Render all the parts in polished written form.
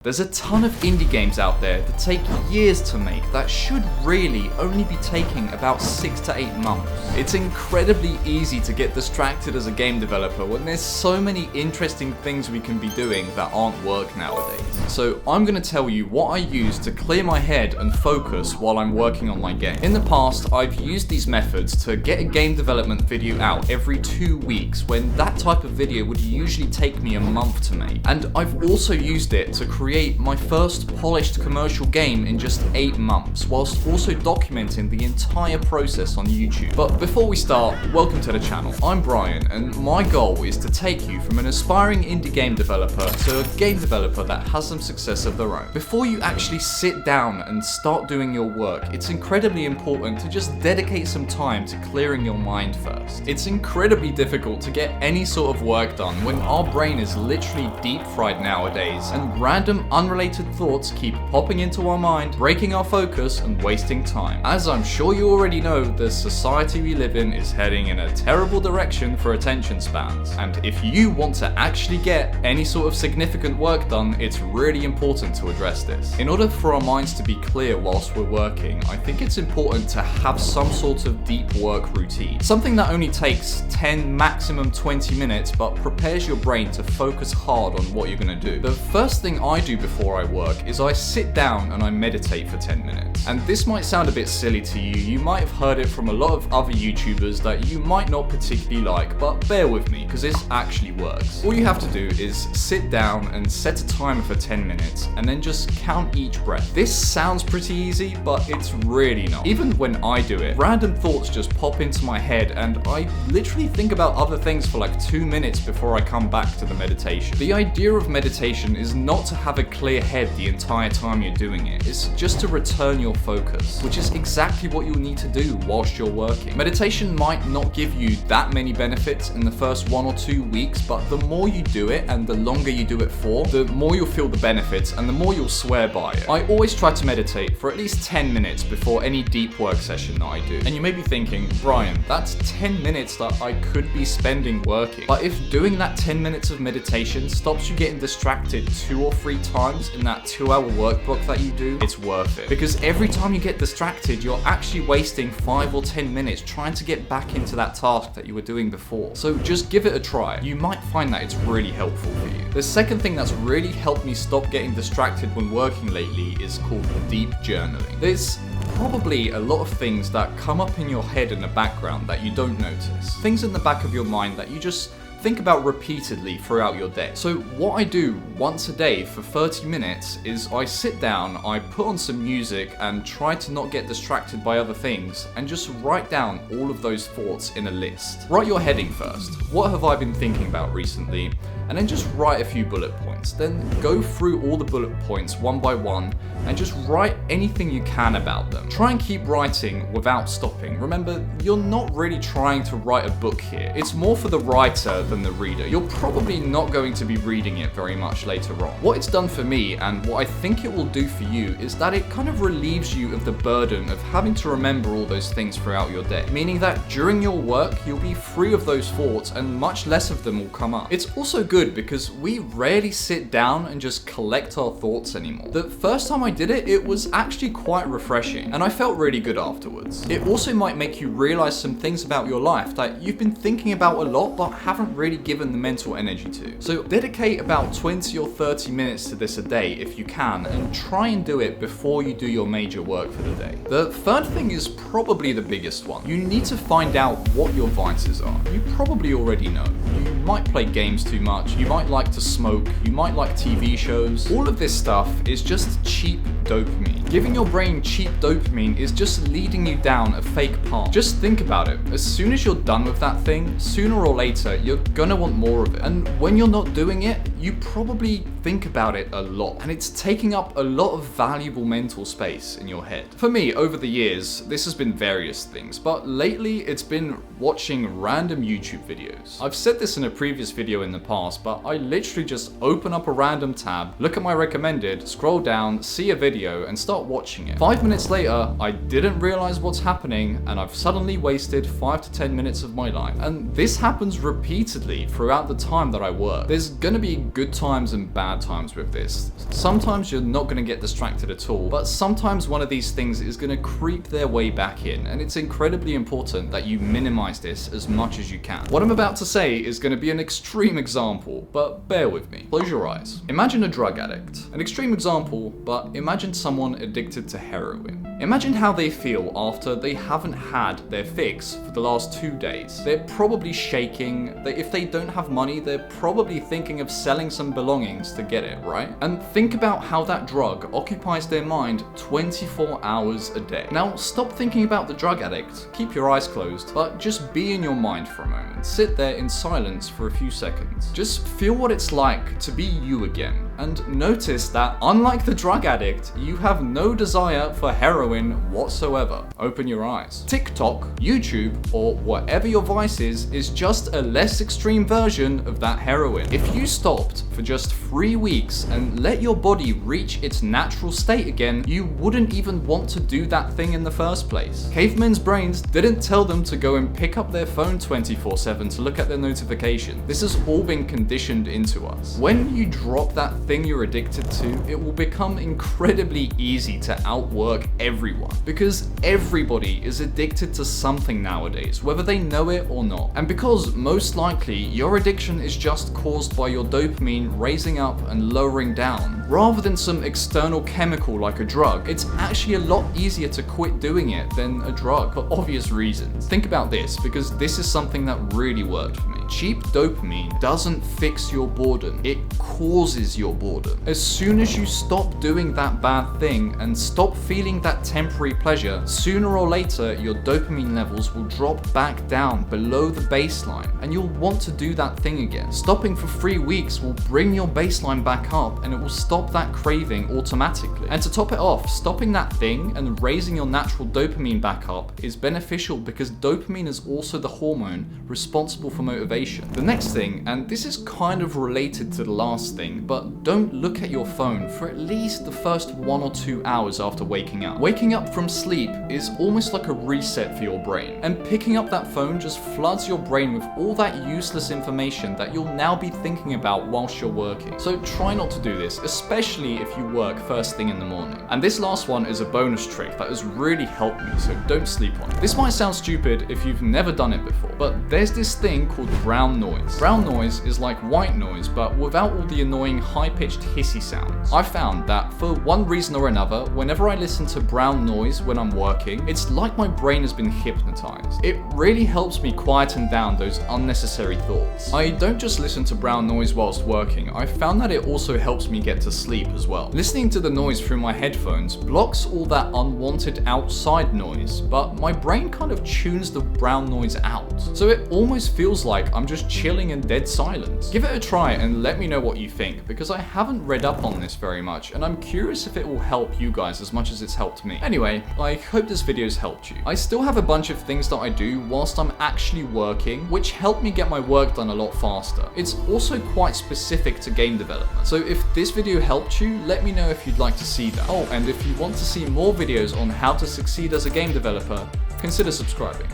There's a ton of indie games out there that take years to make that should really only be taking about 6 to 8 months. It's incredibly easy to get distracted as a game developer when there's so many interesting things we can be doing that aren't work nowadays. So I'm going to tell you what I use to clear my head and focus while I'm working on my game. In the past, I've used these methods to get a game development video out every 2 weeks when that type of video would usually take me a month to make. And I've also used it to create my first polished commercial game in just 8 months, whilst also documenting the entire process on YouTube. But before we start, welcome to the channel. I'm Brian, and my goal is to take you from an aspiring indie game developer to a game developer that has some success of their own. Before you actually sit down and start doing your work, it's incredibly important to just dedicate some time to clearing your mind first. It's incredibly difficult to get any sort of work done when our brain is literally deep fried nowadays, and random unrelated thoughts keep popping into our mind, breaking our focus and wasting time. As I'm sure you already know, the society we live in is heading in a terrible direction for attention spans. And if you want to actually get any sort of significant work done, it's really important to address this. In order for our minds to be clear whilst we're working, I think it's important to have some sort of deep work routine. Something that only takes 10, maximum 20 minutes, but prepares your brain to focus hard on what you're going to do. The first thing I do before I work is I sit down and I meditate for 10 minutes. And this might sound a bit silly to you. You might have heard it from a lot of other YouTubers that you might not particularly like, but bear with me because this actually works. All you have to do is sit down and set a timer for 10 minutes and then just count each breath. This sounds pretty easy, but it's really not. Even when I do it, random thoughts just pop into my head and I literally think about other things for like 2 minutes before I come back to the meditation. The idea of meditation is not to have a clear head the entire time you're doing it. It's just to return your focus, which is exactly what you'll need to do whilst you're working. Meditation might not give you that many benefits in the first 1 or 2 weeks, but the more you do it and the longer you do it for, the more you'll feel the benefits and the more you'll swear by it. I always try to meditate for at least 10 minutes before any deep work session that I do. And you may be thinking, Brian, that's 10 minutes that I could be spending working. But if doing that 10 minutes of meditation stops you getting distracted 2 or 3 times in that 2-hour work block that you do, it's worth it. Because every time you get distracted, you're actually wasting 5 or 10 minutes trying to get back into that task that you were doing before. So just give it a try. You might find that it's really helpful for you. The second thing that's really helped me stop getting distracted when working lately is called deep journaling. There's probably a lot of things that come up in your head in the background that you don't notice. Things in the back of your mind that you just think about repeatedly throughout your day. So what I do once a day for 30 minutes is I sit down, I put on some music and try to not get distracted by other things and just write down all of those thoughts in a list. Write your heading first. What have I been thinking about recently? And then just write a few bullet points. Then go through all the bullet points one by one and just write anything you can about them. Try and keep writing without stopping. Remember, you're not really trying to write a book here. It's more for the writer than the reader. You're probably not going to be reading it very much later on. What it's done for me and what I think it will do for you is that it kind of relieves you of the burden of having to remember all those things throughout your day. Meaning that during your work, you'll be free of those thoughts and much less of them will come up. It's also good because we rarely sit down and just collect our thoughts anymore. The first time I did it, it was actually quite refreshing and I felt really good afterwards. It also might make you realize some things about your life that you've been thinking about a lot but haven't really given the mental energy to. So dedicate about 20 or 30 minutes to this a day if you can, and try and do it before you do your major work for the day. The third thing is probably the biggest one. You need to find out what your vices are. You probably already know. You might play games too much, you might like to smoke, you might like TV shows. All of this stuff is just cheap dopamine. Giving your brain cheap dopamine is just leading you down a fake path. Just think about it. As soon as you're done with that thing, sooner or later, you're gonna want more of it. And when you're not doing it, you probably think about it a lot. And it's taking up a lot of valuable mental space in your head. For me, over the years, this has been various things, but lately it's been watching random YouTube videos. I've said this in a previous video in the past, but I literally just open up a random tab, look at my recommended, scroll down, see a video, and start watching it. 5 minutes later, I didn't realize what's happening, and I've suddenly wasted 5 to 10 minutes of my life. And this happens repeatedly throughout the time that I work. There's gonna be good times and bad bad times with this. Sometimes you're not going to get distracted at all, but sometimes one of these things is going to creep their way back in, and it's incredibly important that you minimize this as much as you can. What I'm about to say is going to be an extreme example, but bear with me. Close your eyes. Imagine a drug addict. An extreme example, but imagine someone addicted to heroin. Imagine how they feel after they haven't had their fix for the last 2 days. They're probably shaking. If they don't have money, they're probably thinking of selling some belongings to get it, right? And think about how that drug occupies their mind 24 hours a day. Now, stop thinking about the drug addict. Keep your eyes closed, but just be in your mind for a moment. Sit there in silence for a few seconds. Just feel what it's like to be you again. And notice that, unlike the drug addict, you have no desire for heroin whatsoever. Open your eyes. TikTok, YouTube, or whatever your vice is just a less extreme version of that heroin. If you stopped for just 3 weeks and let your body reach its natural state again, you wouldn't even want to do that thing in the first place. Cavemen's brains didn't tell them to go and pick up their phone 24/7 to look at their notification. This has all been conditioned into us. When you drop that thing you're addicted to, it will become incredibly easy to outwork everyone, because everybody is addicted to something nowadays, whether they know it or not. And because most likely your addiction is just caused by your dopamine raising up and lowering down, rather than some external chemical like a drug, it's actually a lot easier to quit doing it than a drug, for obvious reasons. Think about this, because this is something that really worked for me. Cheap dopamine doesn't fix your boredom, it causes your boredom. As soon as you stop doing that bad thing and stop feeling that temporary pleasure, sooner or later your dopamine levels will drop back down below the baseline, and you'll want to do that thing again. Stopping for 3 weeks will bring your baseline back up, and it will stop that craving automatically. And to top it off, stopping that thing and raising your natural dopamine back up is beneficial because dopamine is also the hormone responsible for motivation. The next thing, and this is kind of related to the last thing, but don't look at your phone for at least the first 1 or 2 hours after waking up. Waking up from sleep is almost like a reset for your brain, and picking up that phone just floods your brain with all that useless information that you'll now be thinking about whilst you're working. So try not to do this, especially if you work first thing in the morning. And this last one is a bonus trick that has really helped me, so don't sleep on it. This might sound stupid if you've never done it before, but there's this thing called brown noise. Brown noise is like white noise, but without all the annoying high-pitched hissy sounds. I found that for one reason or another, whenever I listen to brown noise when I'm working, it's like my brain has been hypnotized. It really helps me quieten down those unnecessary thoughts. I don't just listen to brown noise whilst working, I found that it also helps me get to sleep as well. Listening to the noise through my headphones blocks all that unwanted outside noise, but my brain kind of tunes the brown noise out. So it almost feels like I'm just chilling in dead silence. Give it a try and let me know what you think, because I haven't read up on this very much, and I'm curious if it will help you guys as much as it's helped me. Anyway, I hope this video's helped you. I still have a bunch of things that I do whilst I'm actually working, which help me get my work done a lot faster. It's also quite specific to game development. So if this video helped you, let me know if you'd like to see that. Oh, and if you want to see more videos on how to succeed as a game developer, consider subscribing.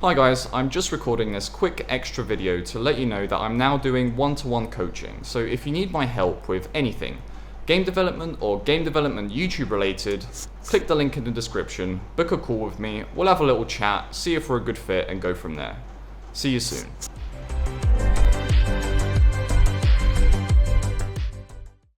Hi guys, I'm just recording this quick extra video to let you know that I'm now doing one-to-one coaching. So if you need my help with anything, game development or game development YouTube related, click the link in the description, book a call with me, we'll have a little chat, see if we're a good fit and go from there. See you soon.